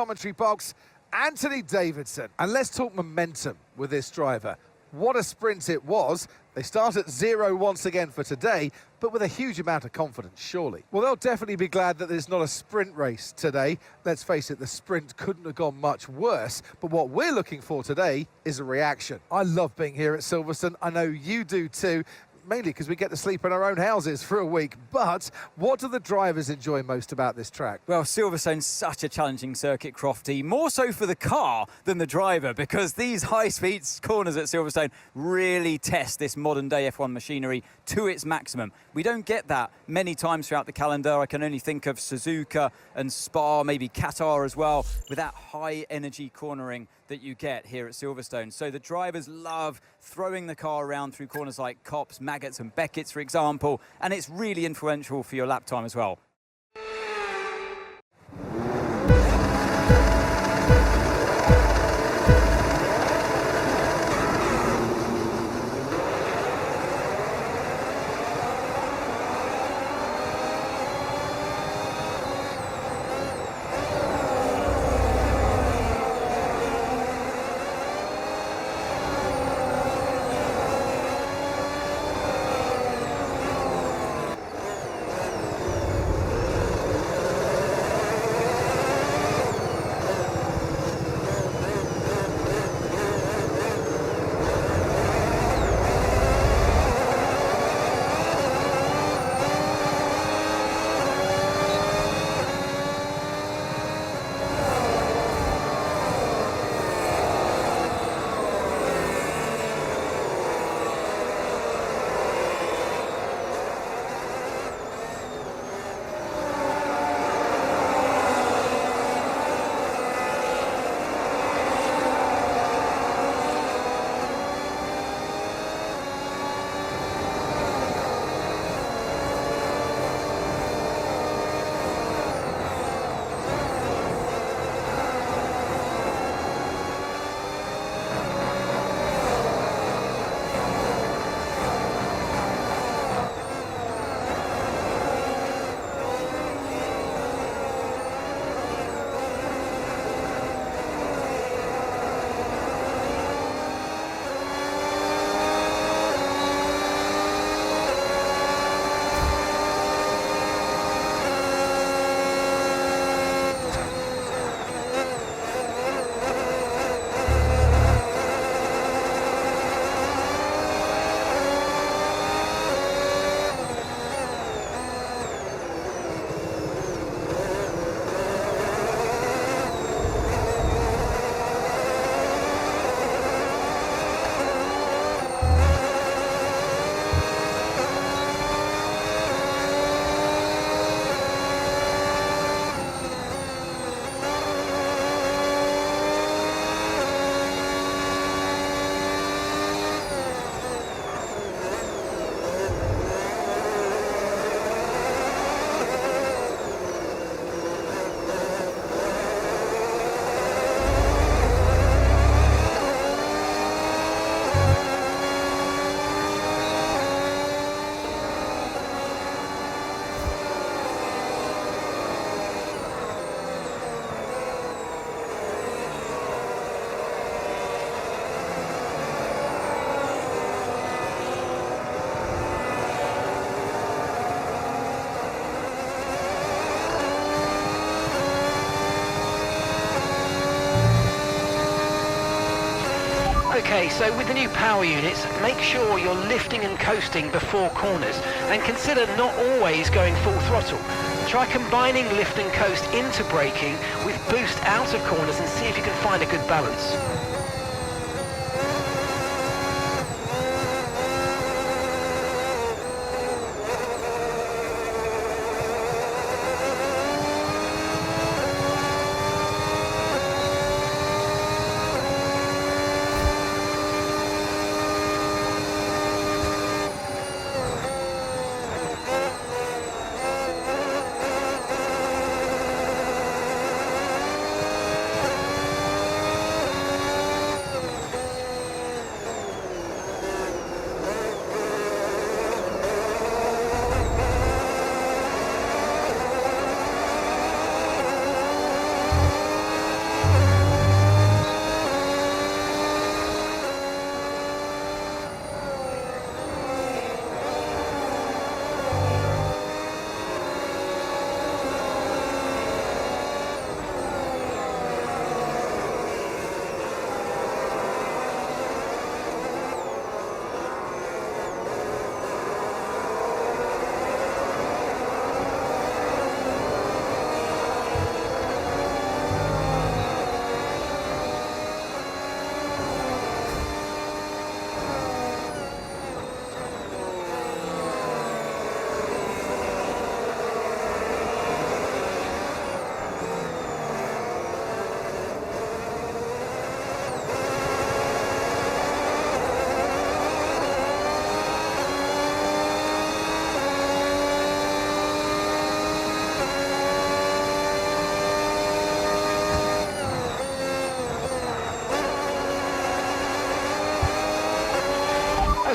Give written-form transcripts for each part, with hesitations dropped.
commentary box, Anthony Davidson. And let's talk momentum with this driver. What a sprint it was. They start at 0 once again for today, but with a huge amount of confidence, surely. Well, they'll definitely be glad that there's not a sprint race today. Let's face it, the sprint couldn't have gone much worse, but what we're looking for today is a reaction. I love being here at Silverstone. I know you do too. Mainly because we get to sleep in our own houses for a week. But what do the drivers enjoy most about this track? Well, Silverstone's such a challenging circuit, Crofty, more so for the car than the driver, because these high-speed corners at Silverstone really test this modern-day F1 machinery to its maximum. We don't get that many times throughout the calendar. I can only think of Suzuka and Spa, maybe Qatar as well, with that high-energy cornering that you get here at Silverstone. So the drivers love throwing the car around through corners like Copse, Maggots and Beckett's, for example, and it's really influential for your lap time as well. Okay, so with the new power units, make sure you're lifting and coasting before corners, and consider not always going full throttle. Try combining lift and coast into braking with boost out of corners and see if you can find a good balance.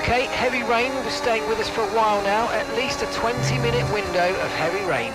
Okay, heavy rain will be staying with us for a while now, at least a 20-minute window of heavy rain.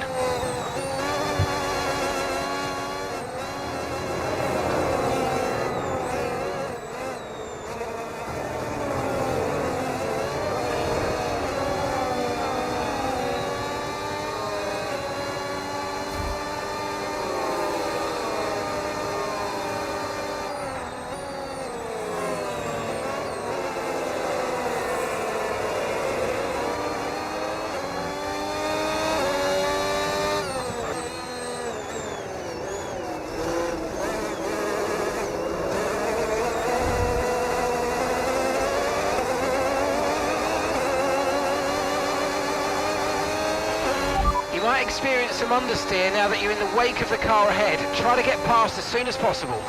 You might experience some understeer now that you're in the wake of the car ahead. Try to get past as soon as possible.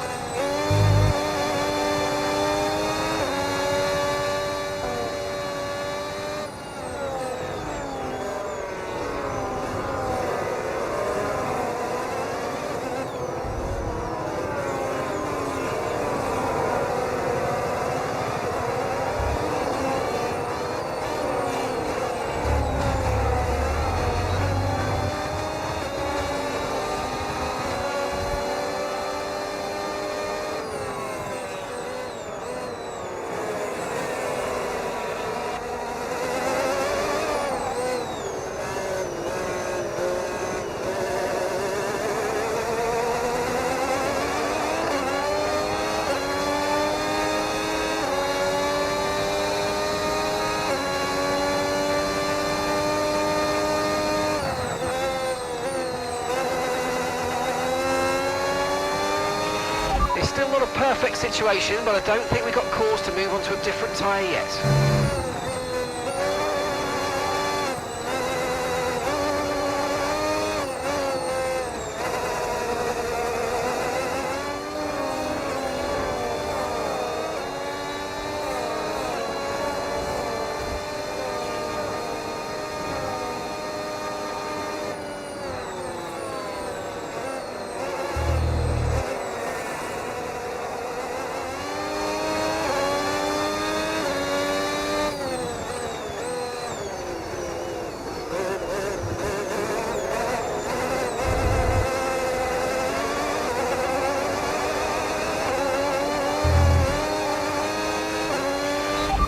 It's still not a perfect situation, but I don't think we've got cause to move on to a different tyre yet.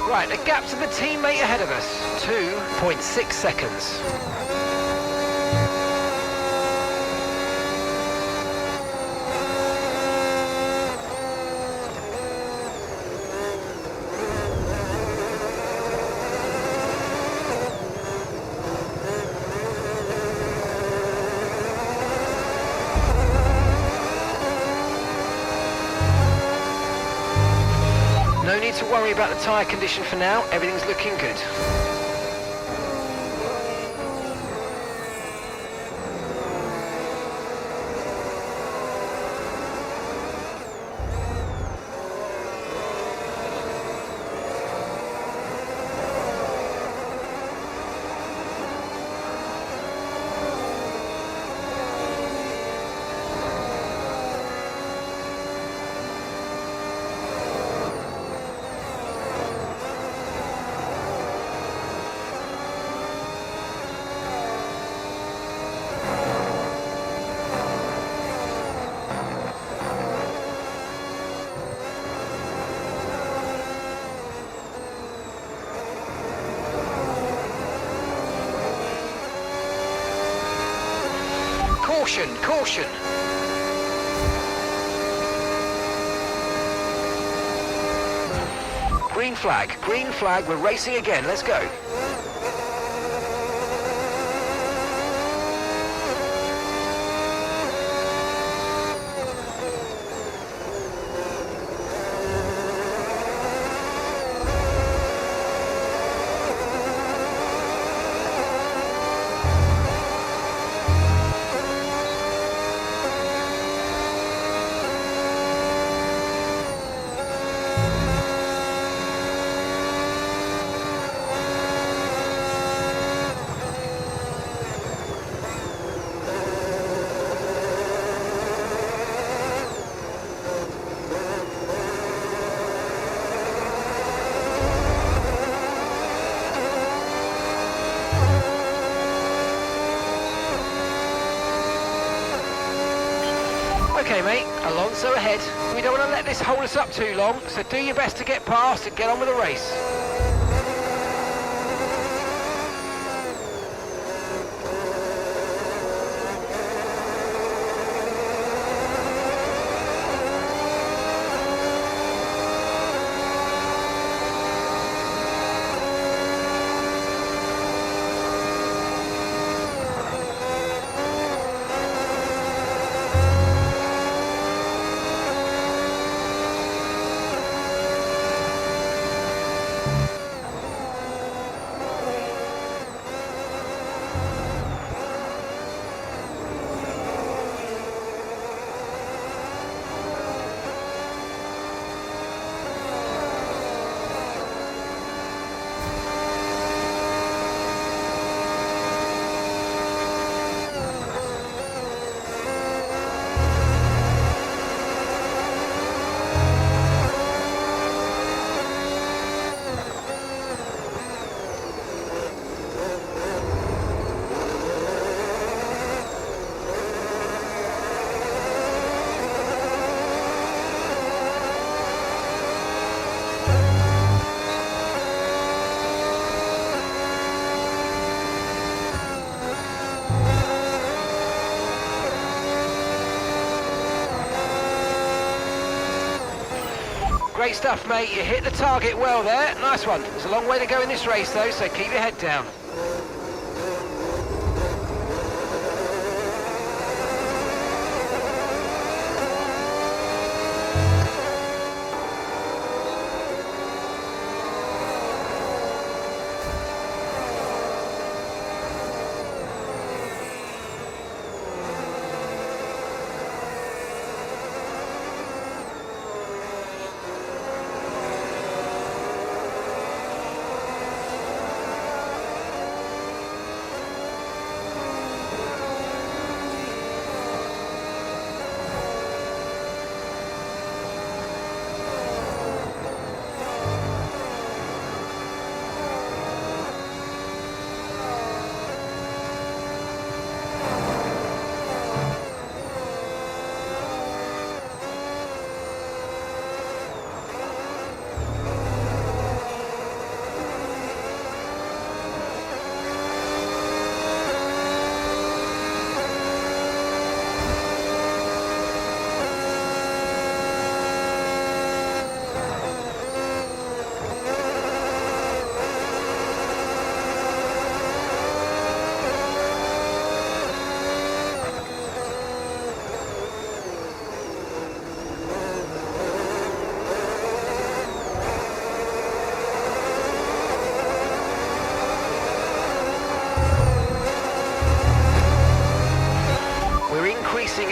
Right, the gap to the teammate ahead of us, 2.6 seconds. No need to worry about the tyre condition for now, everything's looking good. Caution, caution! Green flag, we're racing again, let's go. Alonso ahead. We don't want to let this hold us up too long, so do your best to get past and get on with the race. Great stuff, mate. You hit the target well there. Nice one. There's a long way to go in this race, though, so keep your head down.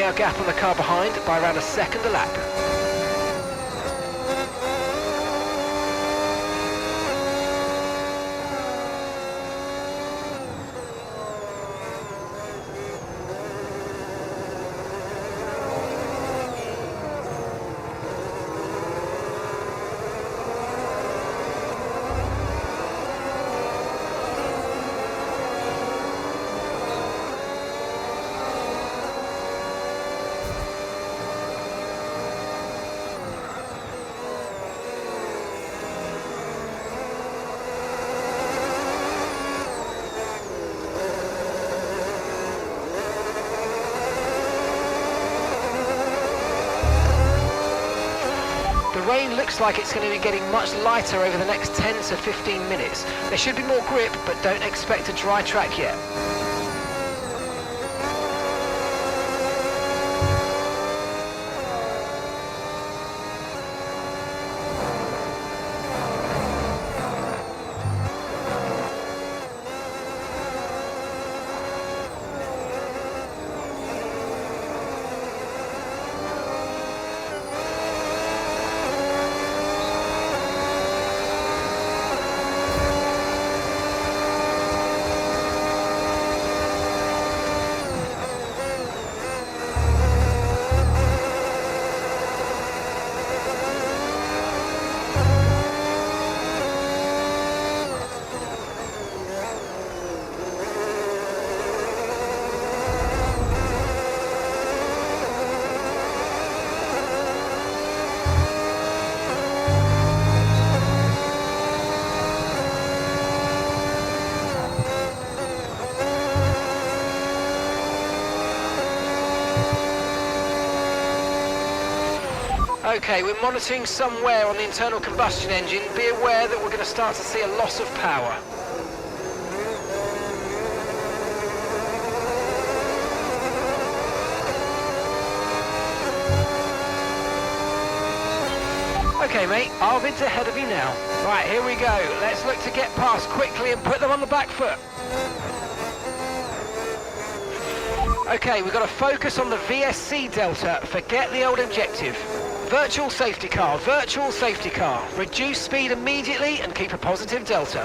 Our gap on the car behind by around a second a lap. The rain looks like it's going to be getting much lighter over the next 10 to 15 minutes. There should be more grip, but don't expect a dry track yet. Okay, we're monitoring some wear on the internal combustion engine. Be aware that we're going to start to see a loss of power. Okay, mate, Arvid's ahead of you now. Right, here we go. Let's look to get past quickly and put them on the back foot. Okay, we've got to focus on the VSC delta. Forget the old objective. Virtual safety car, virtual safety car. Reduce speed immediately and keep a positive delta.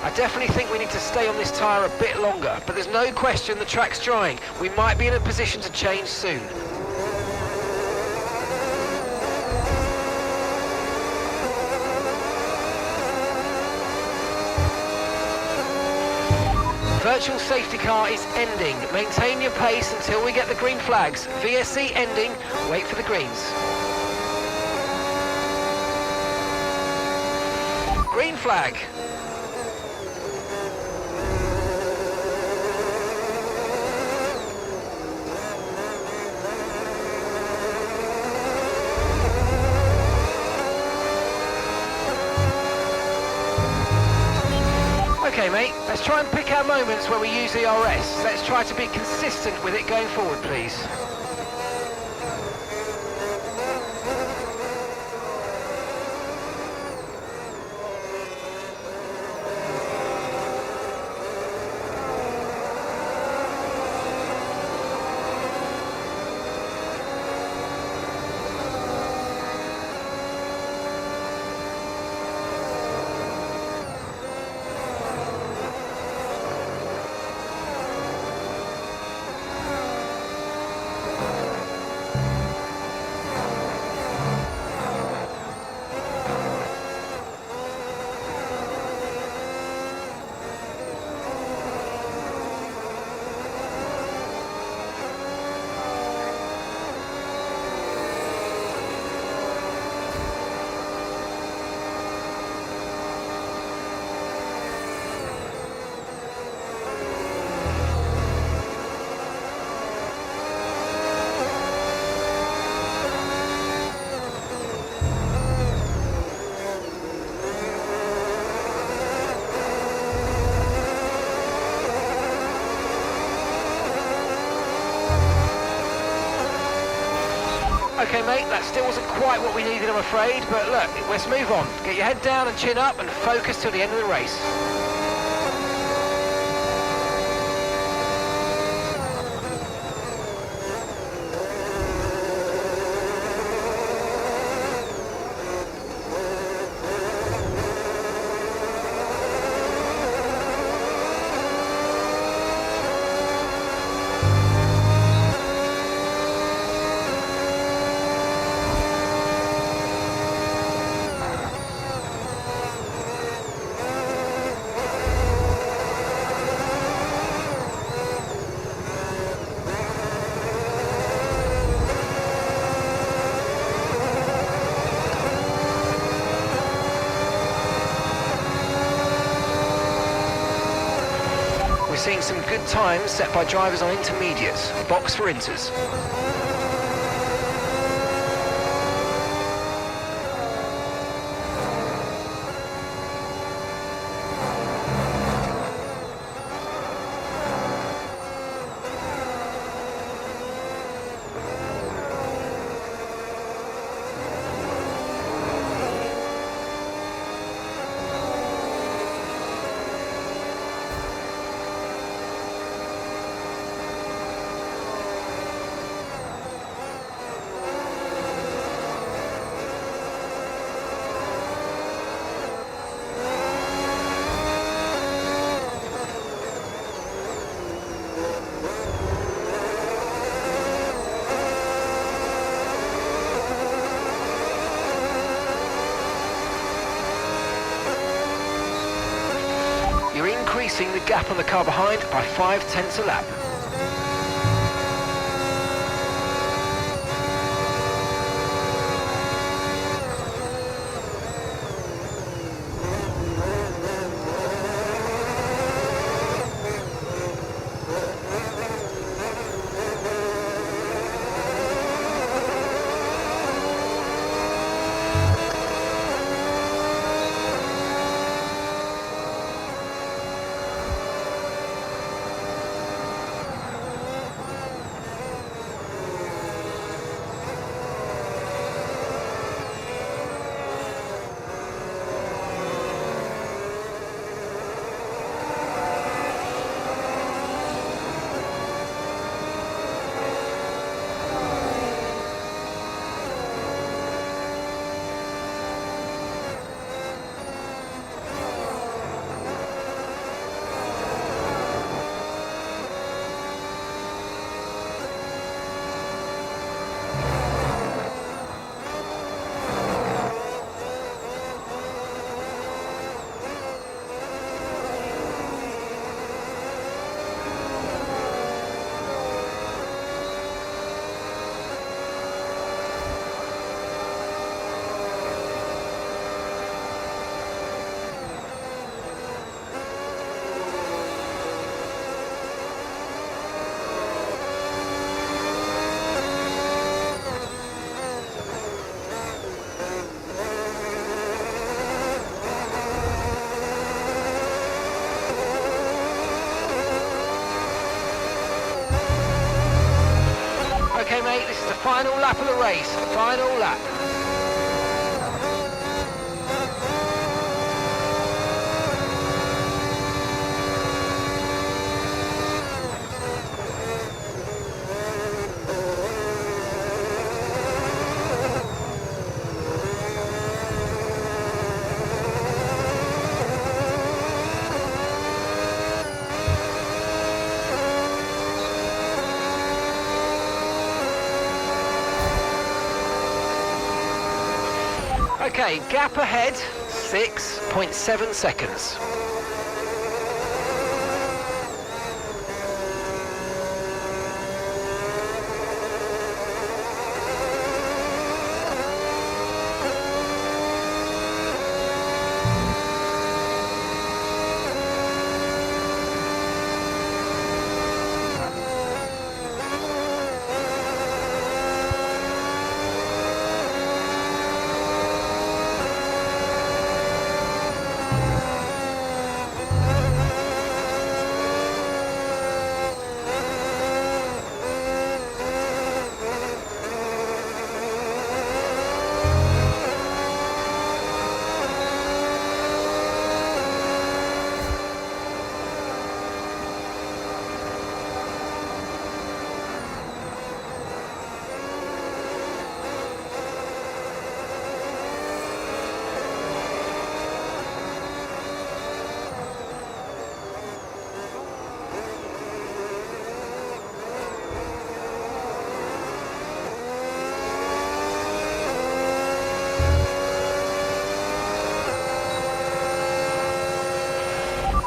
I definitely think we need to stay on this tyre a bit longer, but there's no question the track's drying. We might be in a position to change soon. Virtual safety car is ending. Maintain your pace until we get the green flags. VSC ending, wait for the greens. Green flag. Okay, mate, let's try and pick our moments where we use ERS. Let's try to be consistent with it going forward, please. Okay, mate, that still wasn't quite what we needed, I'm afraid, but look, let's move on. Get your head down and chin up and focus till the end of the race. We're seeing some good times set by drivers on intermediates. Box for inters. You're increasing the gap on the car behind by 0.5 a lap. Okay, mate, this is the final lap of the race. Final lap. Okay, gap ahead, 6.7 seconds.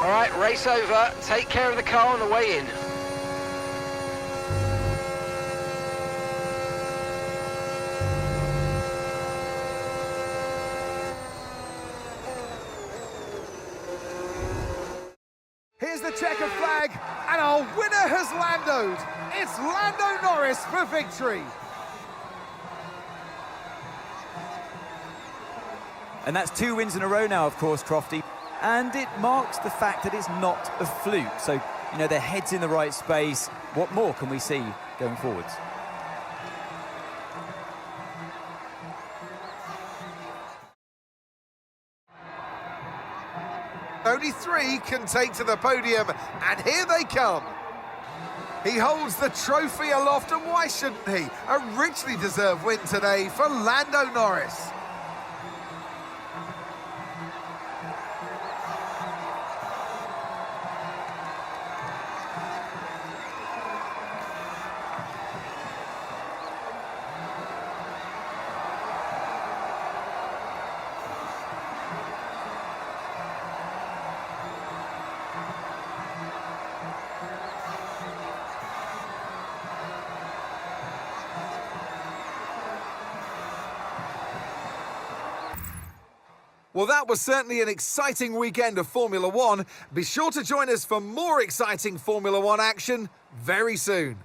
All right, race over. Take care of the car on the way in. Here's the checkered flag, and our winner has landed. It's Lando Norris for victory. And that's 2 wins in a row now, of course, Crofty. And it marks the fact that it's not a fluke. So, you know, their head's in the right space. What more can we see going forwards? Only 3 can take to the podium, and here they come. He holds the trophy aloft, and why shouldn't he? A richly deserved win today for Lando Norris. Well, that was certainly an exciting weekend of Formula One. Be sure to join us for more exciting Formula One action very soon.